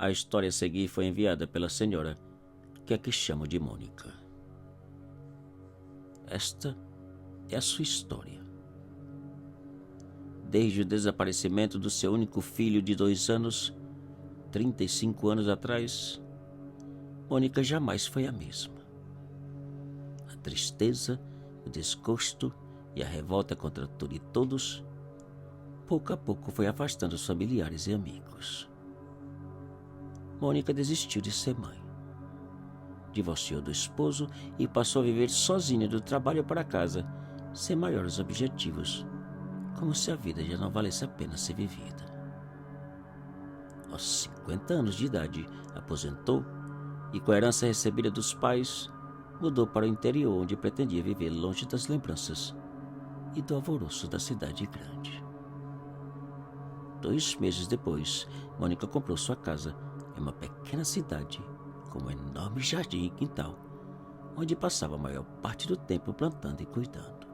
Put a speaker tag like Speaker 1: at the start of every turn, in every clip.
Speaker 1: A história a seguir foi enviada pela senhora, que é que chamo de Mônica. Esta é a sua história. Desde o desaparecimento do seu único filho de 2 anos, 35 anos atrás, Mônica jamais foi a mesma. A tristeza, o desgosto e a revolta contra tudo e todos, pouco a pouco foi afastando os familiares e amigos. Mônica desistiu de ser mãe. Divorciou do esposo e passou a viver sozinha do trabalho para casa, sem maiores objetivos, como se a vida já não valesse a pena ser vivida. Aos 50 anos de idade, aposentou e, com a herança recebida dos pais, mudou para o interior, onde pretendia viver longe das lembranças e do alvoroço da cidade grande. 2 meses depois, Mônica comprou sua casa em uma pequena cidade com um enorme jardim e quintal, onde passava a maior parte do tempo plantando e cuidando.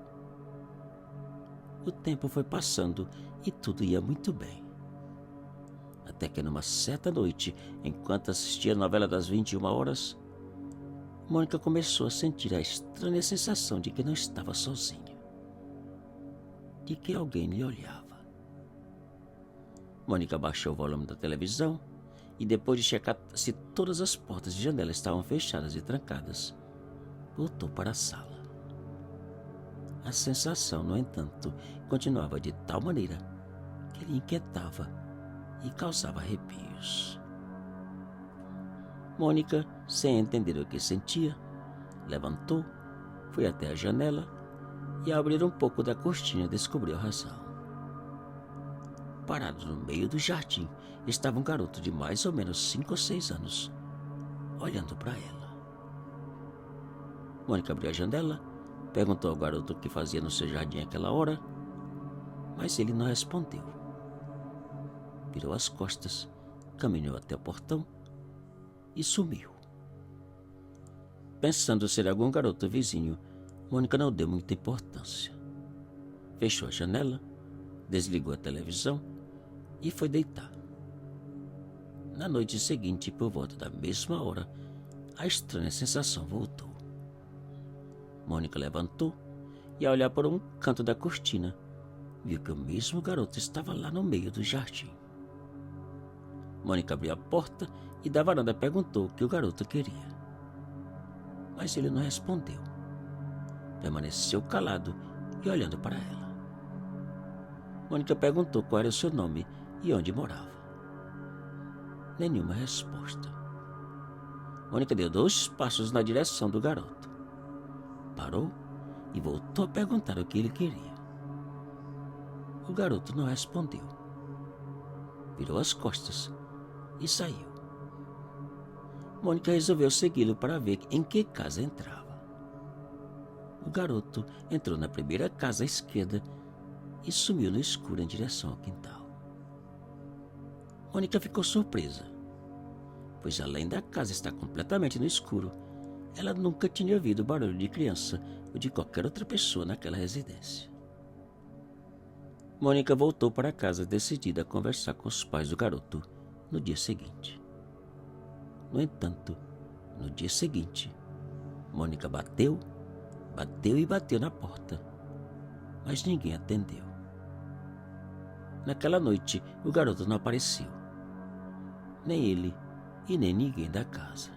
Speaker 1: O tempo foi passando e tudo ia muito bem. Até que numa certa noite, enquanto assistia a novela das 21 horas, Mônica começou a sentir a estranha sensação de que não estava sozinha, de que alguém lhe olhava. Mônica baixou o volume da televisão e, depois de checar se todas as portas e janelas estavam fechadas e trancadas, voltou para a sala. A sensação, no entanto, continuava de tal maneira que lhe inquietava e causava arrepios. Mônica, sem entender o que sentia, levantou, foi até a janela e, ao abrir um pouco da cortina, descobriu a razão. Parado no meio do jardim estava um garoto de mais ou menos 5 ou 6 anos, olhando para ela. Mônica abriu a janela, perguntou ao garoto o que fazia no seu jardim àquela hora, mas ele não respondeu. Virou as costas, caminhou até o portão e sumiu. Pensando ser algum garoto vizinho, Mônica não deu muita importância. Fechou a janela, desligou a televisão e foi deitar. Na noite seguinte, por volta da mesma hora, a estranha sensação voltou. Mônica levantou e, ao olhar por um canto da cortina, viu que o mesmo garoto estava lá no meio do jardim. Mônica abriu a porta e da varanda perguntou o que o garoto queria. Mas ele não respondeu. Permaneceu calado e olhando para ela. Mônica perguntou qual era o seu nome e onde morava. Nenhuma resposta. Mônica deu 2 passos na direção do garoto. Parou e voltou a perguntar o que ele queria. O garoto não respondeu. Virou as costas e saiu. Mônica resolveu segui-lo para ver em que casa entrava. O garoto entrou na primeira casa à esquerda e sumiu no escuro em direção ao quintal. Mônica ficou surpresa, pois além da casa estar completamente no escuro, ela nunca tinha ouvido barulho de criança ou de qualquer outra pessoa naquela residência. Mônica voltou para casa decidida a conversar com os pais do garoto no dia seguinte. No entanto, no dia seguinte, Mônica bateu e bateu na porta, mas ninguém atendeu. Naquela noite, o garoto não apareceu. Nem ele e nem ninguém da casa.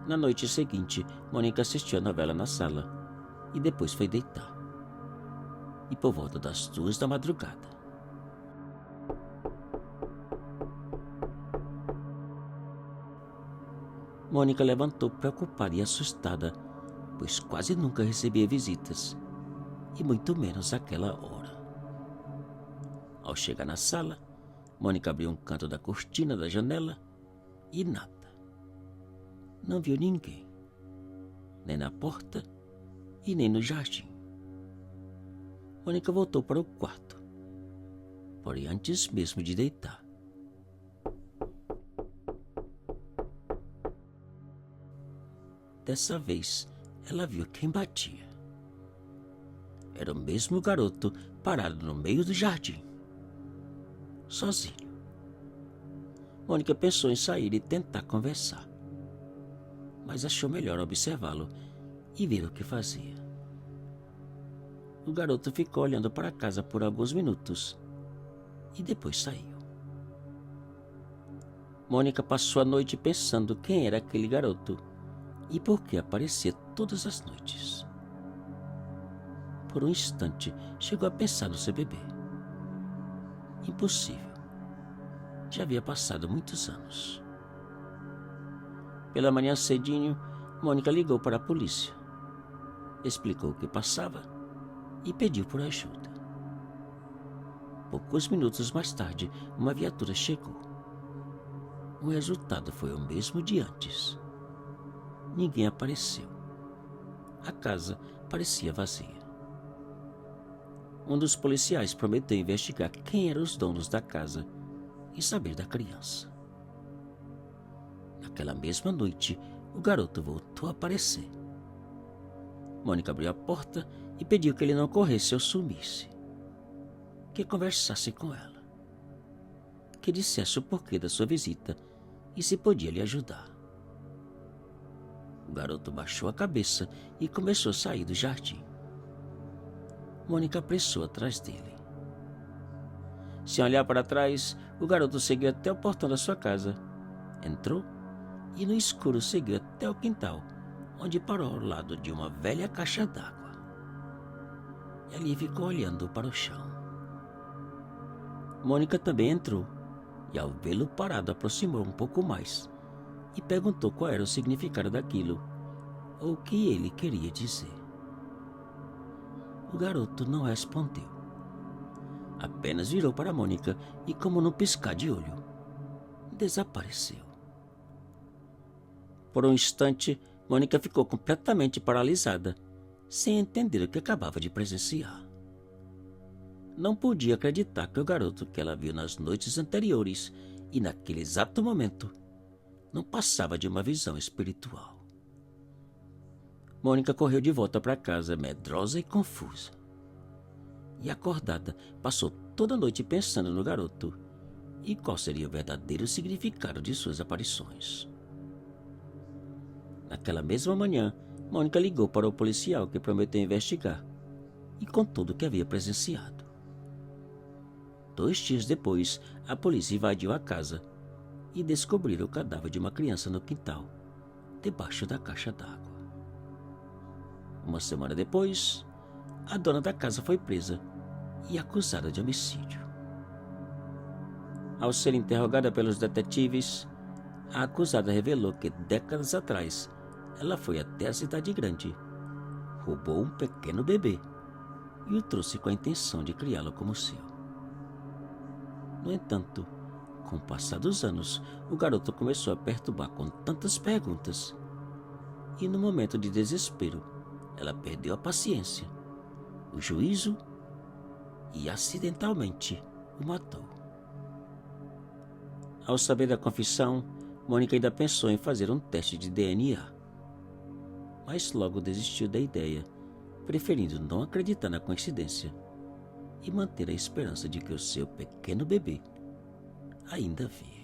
Speaker 1: Na noite seguinte, Mônica assistiu a novela na sala e depois foi deitar. E por volta das 2 da madrugada, Mônica levantou preocupada e assustada, pois quase nunca recebia visitas, e muito menos àquela hora. Ao chegar na sala, Mônica abriu um canto da cortina da janela e nada. Não viu ninguém, nem na porta e nem no jardim. Mônica voltou para o quarto, porém antes mesmo de deitar, dessa vez ela viu quem batia. Era o mesmo garoto parado no meio do jardim, sozinho. Mônica pensou em sair e tentar conversar, mas achou melhor observá-lo e ver o que fazia. O garoto ficou olhando para a casa por alguns minutos e depois saiu. Mônica passou a noite pensando quem era aquele garoto e por que aparecia todas as noites. Por um instante, chegou a pensar no seu bebê. Impossível. Já havia passado muitos anos. Pela manhã cedinho, Mônica ligou para a polícia. Explicou o que passava e pediu por ajuda. Poucos minutos mais tarde, uma viatura chegou. O resultado foi o mesmo de antes. Ninguém apareceu. A casa parecia vazia. Um dos policiais prometeu investigar quem eram os donos da casa e saber da criança. Naquela mesma noite, o garoto voltou a aparecer. Mônica abriu a porta e pediu que ele não corresse ou sumisse. Que conversasse com ela. Que dissesse o porquê da sua visita e se podia lhe ajudar. O garoto baixou a cabeça e começou a sair do jardim. Mônica apressou atrás dele. Sem olhar para trás, o garoto seguiu até o portão da sua casa. Entrou e no escuro seguiu até o quintal, onde parou ao lado de uma velha caixa d'água. E ali ficou olhando para o chão. Mônica também entrou e, ao vê-lo parado, aproximou um pouco mais e perguntou qual era o significado daquilo ou o que ele queria dizer. O garoto não respondeu. Apenas virou para Mônica e, como num piscar de olho, desapareceu. Por um instante, Mônica ficou completamente paralisada, sem entender o que acabava de presenciar. Não podia acreditar que o garoto que ela viu nas noites anteriores e naquele exato momento não passava de uma visão espiritual. Mônica correu de volta para casa, medrosa e confusa. E acordada, passou toda a noite pensando no garoto e qual seria o verdadeiro significado de suas aparições. Naquela mesma manhã, Mônica ligou para o policial que prometeu investigar e contou o que havia presenciado. 2 dias depois, a polícia invadiu a casa e descobriram o cadáver de uma criança no quintal, debaixo da caixa d'água. Uma semana depois, a dona da casa foi presa e acusada de homicídio. Ao ser interrogada pelos detetives, a acusada revelou que décadas atrás ela foi até a cidade grande, roubou um pequeno bebê e o trouxe com a intenção de criá-lo como seu. No entanto, com o passar dos anos, o garoto começou a perturbar com tantas perguntas e, no momento de desespero, ela perdeu a paciência, o juízo e, acidentalmente, o matou. Ao saber da confissão, Mônica ainda pensou em fazer um teste de DNA, mas logo desistiu da ideia, preferindo não acreditar na coincidência e manter a esperança de que o seu pequeno bebê ainda vive.